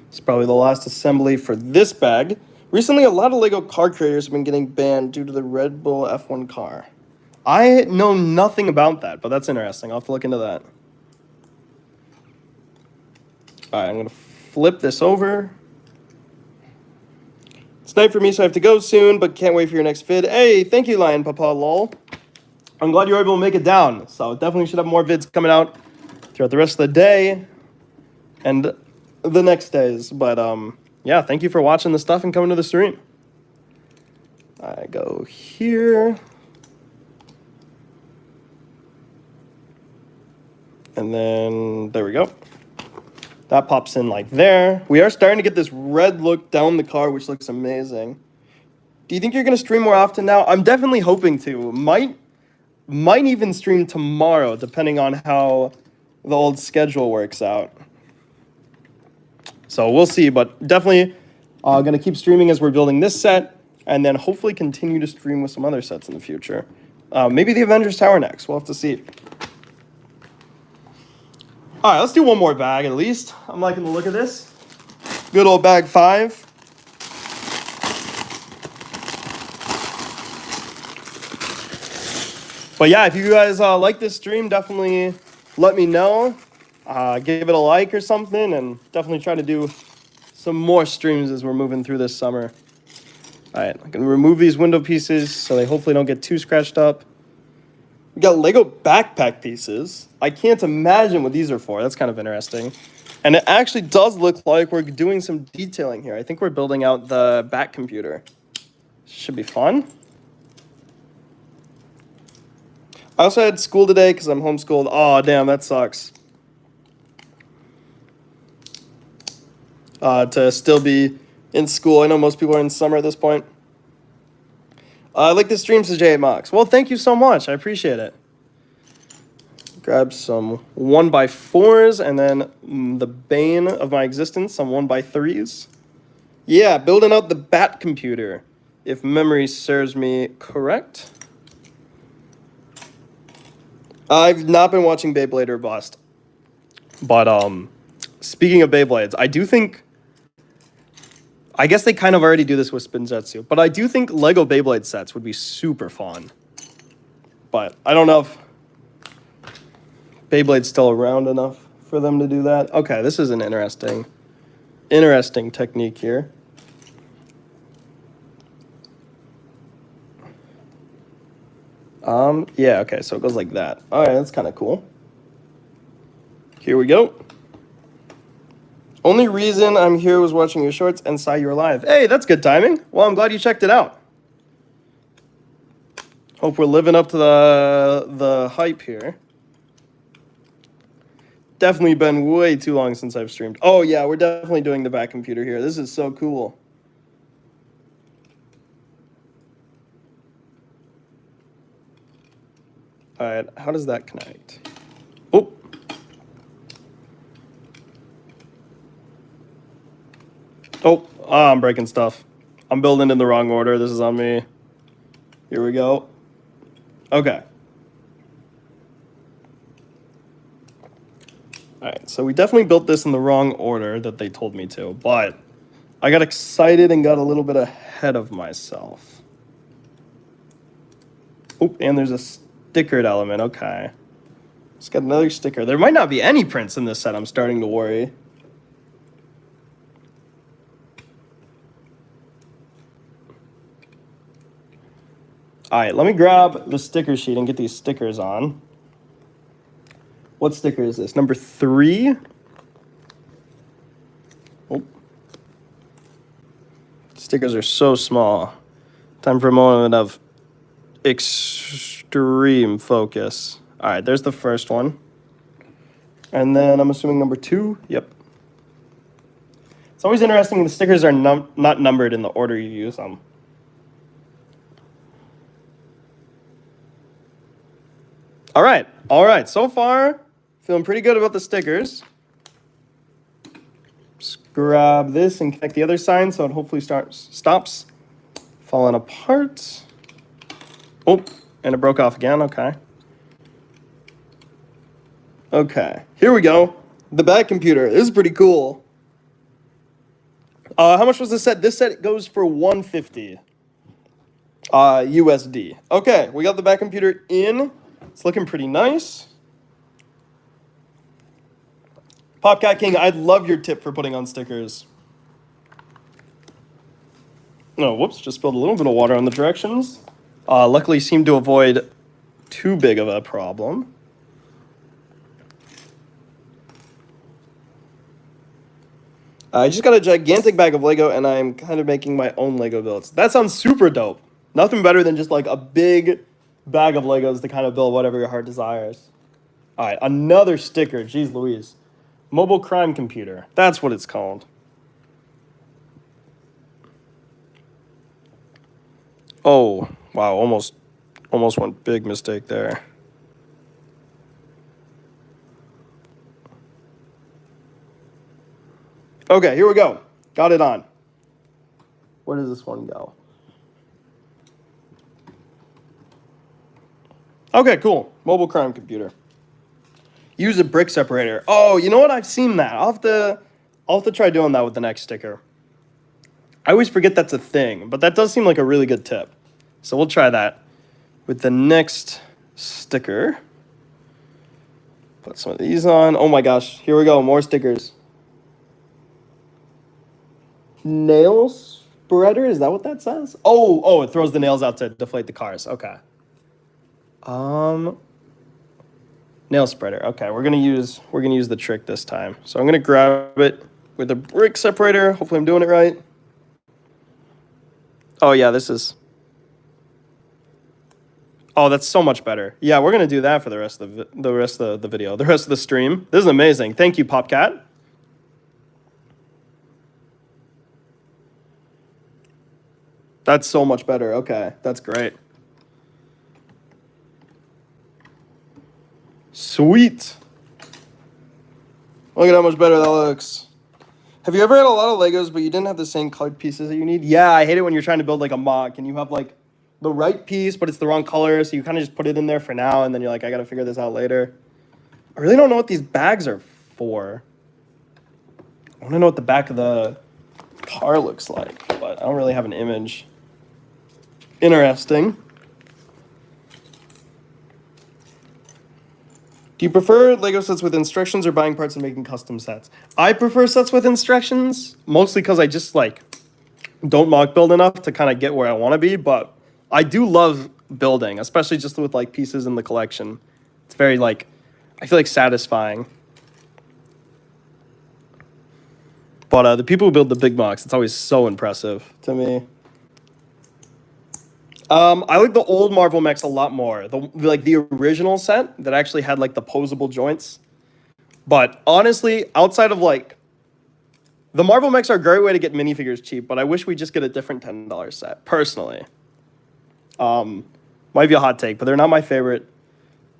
it's probably the last assembly for this bag. Recently, a lot of LEGO car creators have been getting banned due to the Red Bull F1 car. I know nothing about that, but that's interesting. I'll have to look into that. All right, I'm gonna flip this over. It's night for me, so I have to go soon, but can't wait for your next vid. Hey, thank you, Lion Papa lol. I'm glad you were able to make it down. So definitely should have more vids coming out throughout the rest of the day and the next days. But yeah, thank you for watching the stuff and coming to the stream. I go here. And then there we go. That pops in like there. We are starting to get this red look down the car, which looks amazing. Do you think you're going to stream more often now? I'm definitely hoping to. Might even stream tomorrow, depending on how the old schedule works out. So we'll see, but definitely going to keep streaming as we're building this set, and then hopefully continue to stream with some other sets in the future. Maybe the Avengers Tower next. We'll have to see. All right, let's do one more bag at least. I'm liking the look of this. Good old bag 5. But yeah, if you guys like this stream, definitely let me know. Give it a like or something, and definitely try to do some more streams as we're moving through this summer. All right, I'm gonna remove these window pieces so they hopefully don't get too scratched up. We got Lego backpack pieces. I can't imagine what these are for. That's kind of interesting. And it actually does look like we're doing some detailing here. I think we're building out the Bat computer. Should be fun. I also had school today because I'm homeschooled. Oh, damn, that sucks. To still be in school. I know most people are in summer at this point. I like the stream, says J8 Mox. Well, thank you so much. I appreciate it. Grab some 1x4s and then the bane of my existence, some 1x3s. Yeah, building out the Bat computer, if memory serves me correct. I've not been watching Beyblade or Bust. But speaking of Beyblades, I do think... I guess they kind of already do this with Spinzetsu, but I do think Lego Beyblade sets would be super fun. But I don't know if Beyblade's still around enough for them to do that. Okay, this is an interesting technique here. Yeah, okay, so it goes like that. All right, that's kind of cool. Here we go. Only reason I'm here was watching your shorts and saw you were live. Hey, that's good timing. Well, I'm glad you checked it out. Hope we're living up to the hype here. Definitely been way too long since I've streamed. Oh yeah, we're definitely doing the back computer here. This is so cool. All right, how does that connect? Oh. Oh, I'm breaking stuff. I'm building in the wrong order. This is on me. Here we go. Okay. All right, so we definitely built this in the wrong order that they told me to, but I got excited and got a little bit ahead of myself. Oh, and there's a stickered element. Okay. Let's get another sticker. There might not be any prints in this set. I'm starting to worry. All right, let me grab the sticker sheet and get these stickers on. What sticker is this? Number 3? Oh. Stickers are so small. Time for a moment of extreme focus. All right, there's the first one. And then I'm assuming number 2. Yep. It's always interesting when the stickers are not numbered in the order you use them. All right. So far, feeling pretty good about the stickers. Just grab this and connect the other sign so it hopefully stops falling apart. Oh, and it broke off again. Okay. Okay, here we go. The back computer. This is pretty cool. How much was this set? This set goes for $150 USD. Okay, we got the back computer in. It's looking pretty nice. Popcat King, I'd love your tip for putting on stickers. Oh, whoops, just spilled a little bit of water on the directions. Luckily seemed to avoid too big of a problem. I just got a gigantic bag of Lego, and I'm kind of making my own Lego builds. That sounds super dope. Nothing better than just like a big bag of Legos to kind of build whatever your heart desires. All right, another sticker. Jeez Louise. Mobile crime computer. That's what it's called. Oh, wow, almost one big mistake there. Okay, here we go. Got it on. Where does this one go? Okay, cool. Mobile crime computer. Use a brick separator. Oh, you know what? I've seen that. I'll have to try doing that with the next sticker. I always forget that's a thing, but that does seem like a really good tip. So we'll try that with the next sticker. Put some of these on. Oh my gosh. Here we go. More stickers. Nail spreader? Is that what that says? Oh, it throws the nails out to deflate the cars. Okay. Nail spreader. Okay, we're gonna use the trick this time. So I'm gonna grab it with a brick separator. Hopefully I'm doing it right. Oh yeah, this is. Oh, that's so much better. Yeah, we're gonna do that for the rest of the video, the rest of the stream. This is amazing. Thank you, Popcat. That's so much better. Okay, that's great. Sweet. Look at how much better that looks. Have you ever had a lot of Legos, but you didn't have the same colored pieces that you need? Yeah, I hate it when you're trying to build like a mock and you have like the right piece, but it's the wrong color, so you kind of just put it in there for now, and then you're like, I gotta figure this out later. I really don't know what these bags are for. I want to know what the back of the car looks like, but I don't really have an image. Interesting. Do you prefer Lego sets with instructions or buying parts and making custom sets? I prefer sets with instructions, mostly because I just like don't mock build enough to kind of get where I want to be, but I do love building, especially just with like pieces in the collection. It's very like, I feel like satisfying. But the people who build the big mocks, it's always so impressive to me. I like the old Marvel mechs a lot more. The original set that actually had like the posable joints. But honestly, outside of like the Marvel mechs are a great way to get minifigures cheap, but I wish we just get a different $10 set, personally. Might be a hot take, but they're not my favorite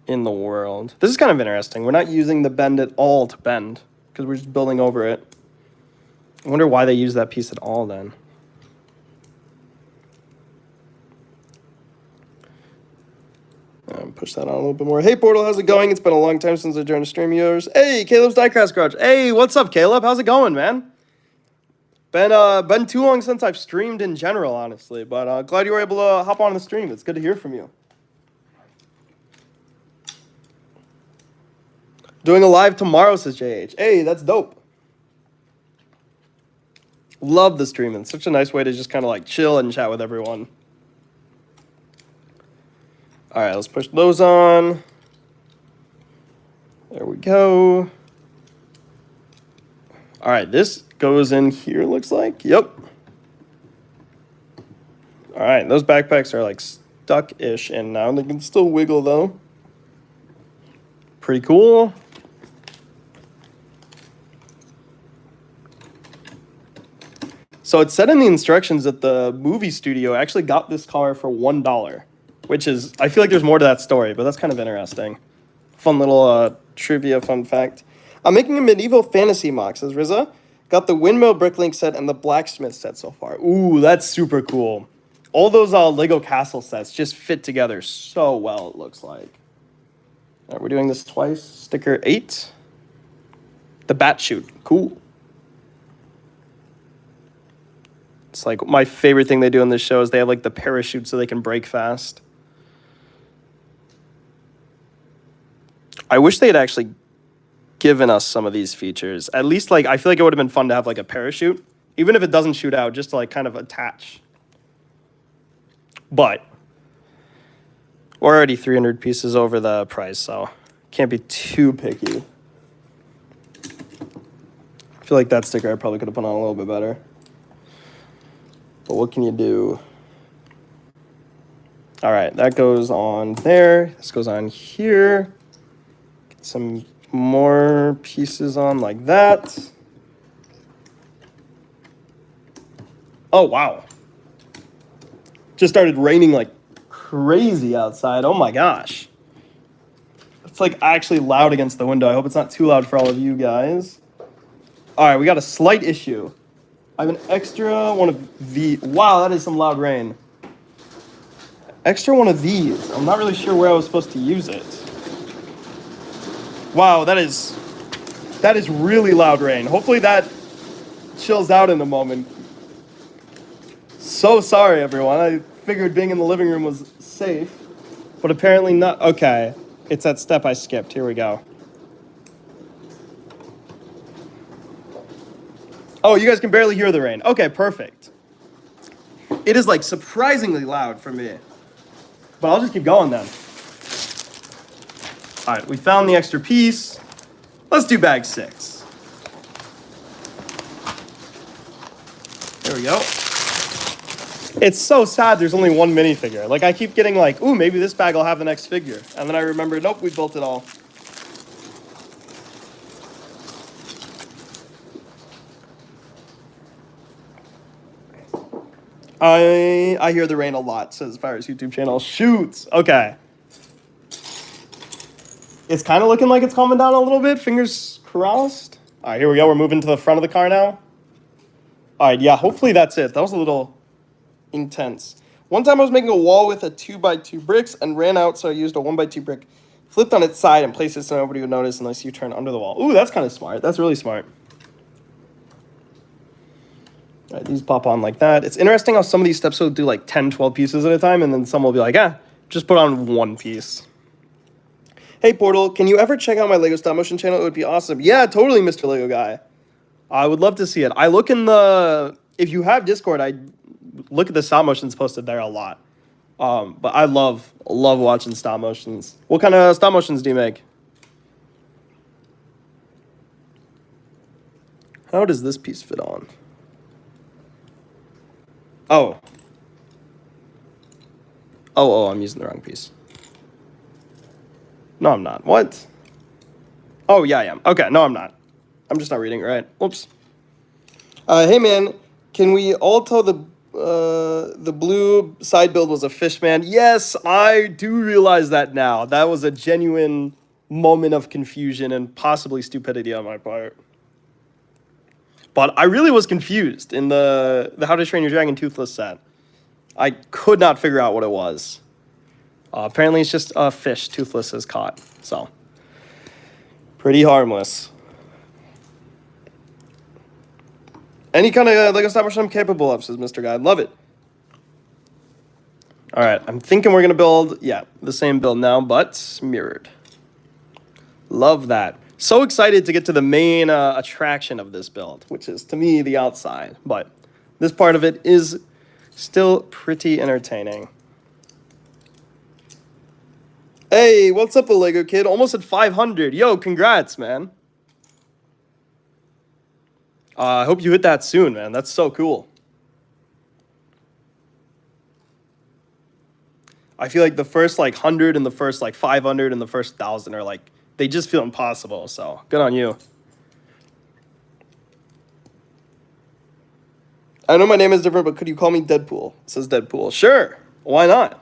in the world. This is kind of interesting. We're not using the bend at all to bend, because we're just building over it. I wonder why they use that piece at all then. Push that on a little bit more. Hey, Portal, how's it going? It's been a long time since I joined a stream of yours. Hey, Caleb's Diecast Garage. Hey, what's up, Caleb? How's it going, man? Been too long since I've streamed in general, honestly, but glad you were able to hop on the stream. It's good to hear from you. Doing a live tomorrow, says JH. Hey, that's dope. Love the stream. It's such a nice way to just kind of like chill and chat with everyone. All right, let's push those on. There we go. All right, this goes in here, looks like. Yep. All right, those backpacks are like stuck-ish in now. They can still wiggle, though. Pretty cool. So it said in the instructions that the movie studio actually got this car for $1, which is, I feel like there's more to that story, but that's kind of interesting. Fun little trivia fun fact. I'm making a medieval fantasy mock, says Riza. Got the windmill bricklink set and the blacksmith set so far. Ooh, that's super cool. All those Lego castle sets just fit together so well, it looks like. All right, we're doing this twice. Sticker 8. The bat chute. Cool. It's like my favorite thing they do in this show is they have like the parachute so they can break fast. I wish they had actually given us some of these features. At least like I feel like it would have been fun to have like a parachute, even if it doesn't shoot out, just to like kind of attach. But we're already 300 pieces over the price, so can't be too picky. I feel like that sticker I probably could have put on a little bit better. But what can you do? All right, that goes on there. This goes on here. Get some more pieces on like that. Oh, wow. Just started raining like crazy outside. Oh my gosh. It's like actually loud against the window. I hope it's not too loud for all of you guys. All right, we got a slight issue. I have an extra one of the. Wow, that is some loud rain. Extra one of these. I'm not really sure where I was supposed to use it. Wow, that is really loud rain. Hopefully that chills out in a moment. So sorry, everyone. I figured being in the living room was safe, but apparently not. Okay, it's that step I skipped. Here we go. Oh, you guys can barely hear the rain. Okay, perfect. It is like surprisingly loud for me. But I'll just keep going then. All right, we found the extra piece. Let's do bag 6. There we go. It's so sad there's only one minifigure. Like I keep getting like, ooh, maybe this bag will have the next figure. And then I remember, nope, we built it all. I hear the rain a lot, says Fire's YouTube channel. Shoots. Okay. It's kind of looking like it's calming down a little bit. Fingers crossed. All right, here we go. We're moving to the front of the car now. All right, yeah, hopefully that's it. That was a little intense. One time I was making a wall with a 2x2 bricks and ran out, so I used a 1x2 brick, flipped on its side, and placed it so nobody would notice unless you turn under the wall. Ooh, that's kind of smart. That's really smart. All right, these pop on like that. It's interesting how some of these steps will do like 10, 12 pieces at a time, and then some will be like, just put on one piece. Hey, Portal, can you ever check out my Lego stop motion channel? It would be awesome. Yeah, totally, Mr. Lego Guy. I would love to see it. I look in the... If you have Discord, I look at the stop motions posted there a lot. But I love watching stop motions. What kind of stop motions do you make? How does this piece fit on? Oh. Oh, I'm using the wrong piece. No, I'm not. What? Oh, yeah, I am. Okay, no, I'm not. I'm just not reading it right. Whoops. Hey, man, can we all tell the blue side build was a fish man? Yes, I do realize that now. That was a genuine moment of confusion and possibly stupidity on my part. But I really was confused in the How to Train Your Dragon Toothless set. I could not figure out what it was. Apparently, it's just a fish Toothless has caught. So, pretty harmless. Any kind of Lego stop motion I'm capable of, says Mr. Guy. Love it. All right, I'm thinking we're going to build, yeah, the same build now, but mirrored. Love that. So excited to get to the main attraction of this build, which is, to me, the outside. But this part of it is still pretty entertaining. Hey, what's up, the Lego kid? Almost at 500. Yo, congrats, man. I hope you hit that soon, man. That's so cool. I feel like the first, 100 and the first, 500 and the first 1,000 are, they just feel impossible. So, good on you. I know my name is different, but could you call me Deadpool? It says Deadpool. Sure. Why not?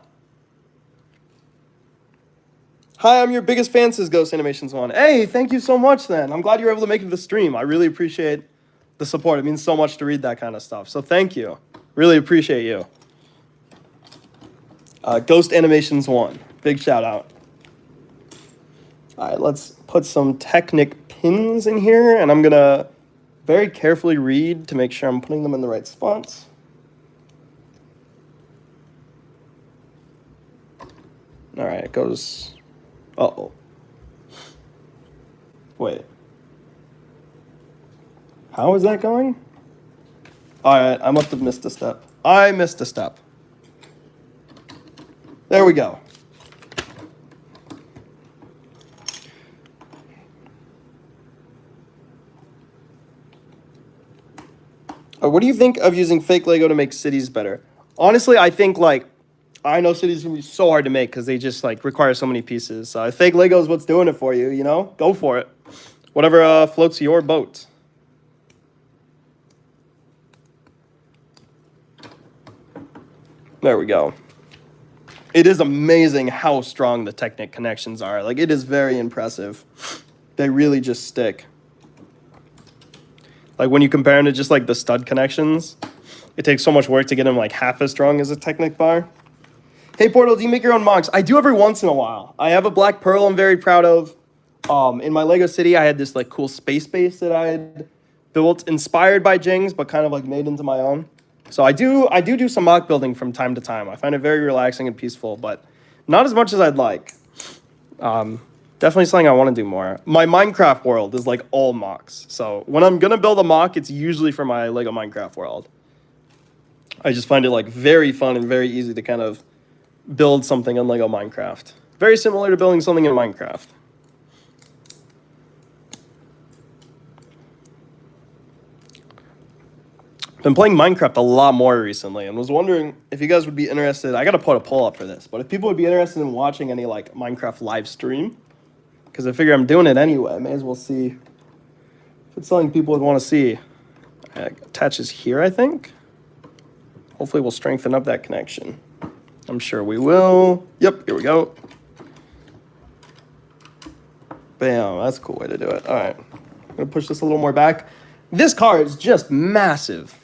Hi, I'm your biggest fan, says Ghost Animations 1. Hey, thank you so much, then. I'm glad you were able to make it to the stream. I really appreciate the support. It means so much to read that kind of stuff. So thank you. Really appreciate you. Ghost Animations 1. Big shout out. All right, let's put some Technic pins in here, and I'm going to very carefully read to make sure I'm putting them in the right spots. All right, it goes... Uh-oh. Wait. How is that going? All right, I must have missed a step. I missed a step. There we go. What do you think of using fake Lego to make cities better? Honestly, I think, I know cities can be so hard to make because they just, require so many pieces. Fake Lego is what's doing it for you, you know? Go for it. Whatever floats your boat. There we go. It is amazing how strong the Technic connections are. It is very impressive. They really just stick. When you compare them to just, the stud connections, it takes so much work to get them, half as strong as a Technic bar. Hey, Portal, do you make your own MOCs? I do every once in a while. I have a Black Pearl I'm very proud of. In my Lego City, I had this, cool space base that I had built, inspired by Jing's, but kind of, made into my own. So I do some mock building from time to time. I find it very relaxing and peaceful, but not as much as I'd like. Definitely something I want to do more. My Minecraft world is all mocks. So when I'm going to build a mock, it's usually for my Lego Minecraft world. I just find it very fun and very easy to kind of build something in Lego Minecraft. Very similar to building something in Minecraft. Been playing Minecraft a lot more recently and was wondering if you guys would be interested. I got to put a poll up for this, but if people would be interested in watching any Minecraft live stream, because I figure I'm doing it anyway. May as well see if it's something people would want to see. It attaches here, I think. Hopefully we'll strengthen up that connection. I'm sure we will. Yep, here we go. Bam, that's a cool way to do it. All right, I'm going to push this a little more back. This car is just massive.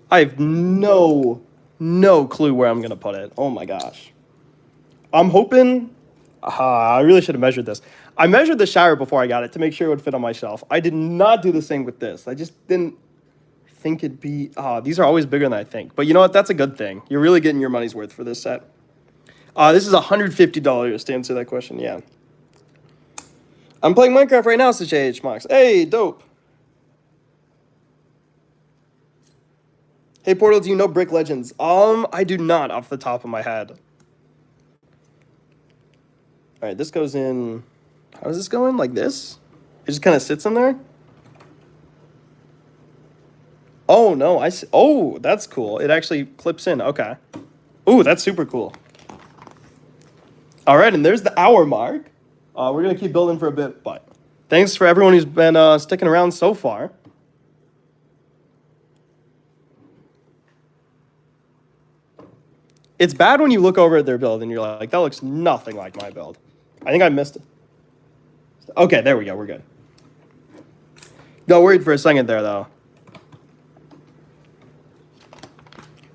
I have no clue where I'm going to put it. Oh my gosh. I'm hoping... I really should have measured this. I measured the shower before I got it to make sure it would fit on my shelf. I did not do the same with this. I just didn't think it'd be... these are always bigger than I think. But you know what? That's a good thing. You're really getting your money's worth for this set. This is $150 to answer that question, yeah. I'm playing Minecraft right now, says JH Mox. Hey, dope. Hey, Portal, do you know Brick Legends? I do not off the top of my head. All right, this goes in. How does this go in? Like this? It just kind of sits in there? Oh, no. I see. Oh, that's cool. It actually clips in. Okay. Ooh, that's super cool. All right, and there's the hour mark. We're going to keep building for a bit, but thanks for everyone who's been sticking around so far. It's bad when you look over at their build and you're like, that looks nothing like my build. I think I missed it. Okay, there we go. We're good. Got worried for a second there, though.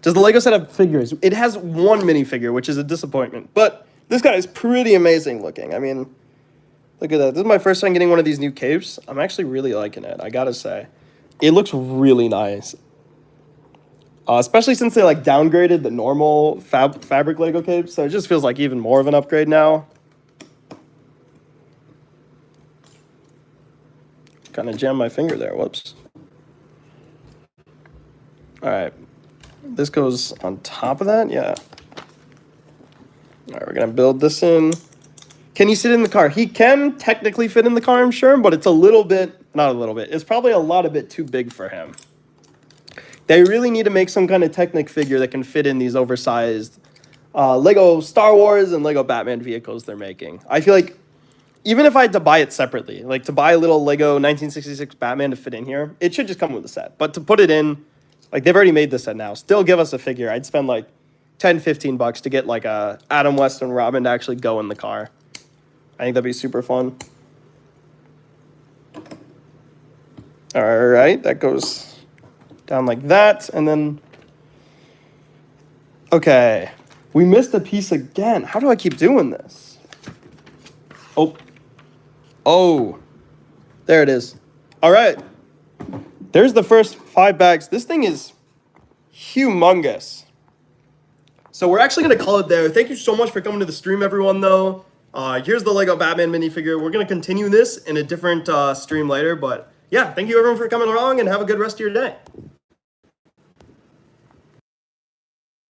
Does the Lego set have figures? It has one minifigure, which is a disappointment. But this guy is pretty amazing looking. I mean, look at that. This is my first time getting one of these new capes. I'm actually really liking it, I gotta say. It looks really nice. Especially since they like downgraded the normal fabric Lego capes, so it just feels like even more of an upgrade now. Kind of jammed my finger there. Whoops. All right. This goes on top of that? Yeah. All right, we're going to build this in. Can he sit in the car? He can technically fit in the car, I'm sure, but it's a little bit, not a little bit, it's probably a lot of bit too big for him. They really need to make some kind of Technic figure that can fit in these oversized Lego Star Wars and Lego Batman vehicles they're making. I feel like even if I had to buy it separately, like to buy a little Lego 1966 Batman to fit in here, it should just come with a set. But to put it in, like they've already made this set now, still give us a figure. I'd spend like 10, 15 bucks to get like a Adam West and Robin to actually go in the car. I think that'd be super fun. All right, that goes down like that, and then, okay, we missed a piece again. How do I keep doing this? Oh, there it is. All right, there's the first 5 bags. This thing is humongous. So we're actually gonna call it there. Thank you so much for coming to the stream, everyone, though. Here's the Lego Batman minifigure. We're gonna continue this in a different stream later, but yeah, thank you everyone for coming along and have a good rest of your day.